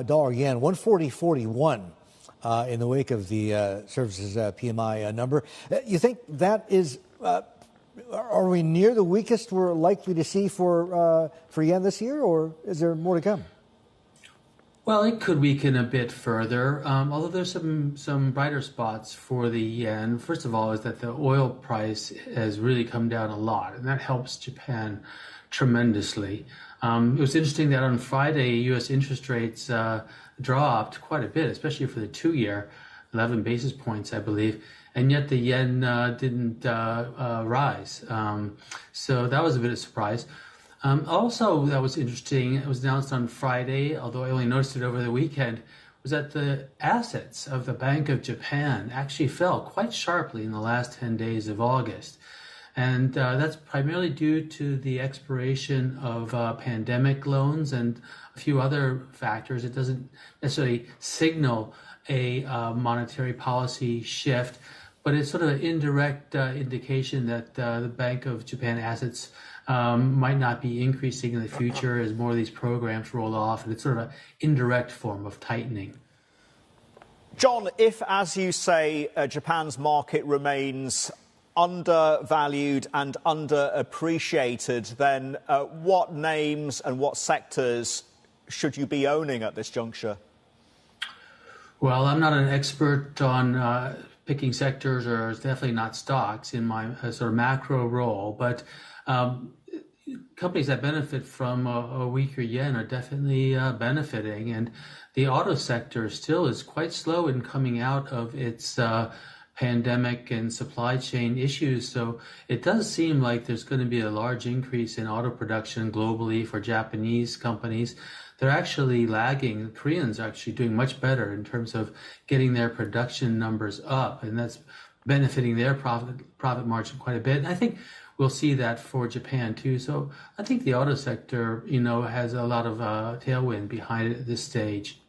dollar yen, 140.41 in the wake of the services PMI number. You think that is, are we near the weakest we're likely to see for yen this year, or is there more to come? Well, it could weaken a bit further, although there's some brighter spots for the yen. First of all, is that the oil price has really come down a lot, and that helps Japan tremendously. It was interesting that on Friday, U.S. interest rates dropped quite a bit, especially for the 2-year, 11 basis points, I believe, and yet the yen didn't rise. So that was a bit of a surprise. Also, that was interesting, it was announced on Friday, although I only noticed it over the weekend, was that the assets of the Bank of Japan actually fell quite sharply in the last 10 days of August. And that's primarily due to the expiration of pandemic loans and a few other factors. It doesn't necessarily signal a monetary policy shift, but it's sort of an indirect indication that the Bank of Japan assets might not be increasing in the future as more of these programs roll off, and it's sort of an indirect form of tightening. John, if, as you say, Japan's market remains undervalued and underappreciated, then what names and what sectors should you be owning at this juncture? Well, I'm not an expert on picking sectors, or it's definitely not stocks in my sort of macro role, but companies that benefit from a weaker yen are definitely benefiting, and the auto sector still is quite slow in coming out of its pandemic and supply chain issues. So it does seem like there's going to be a large increase in auto production globally for Japanese companies. They're actually lagging. The Koreans are actually doing much better in terms of getting their production numbers up, and that's benefiting their profit margin quite a bit. And I think we'll see that for Japan too. So I think the auto sector, has a lot of tailwind behind it at this stage.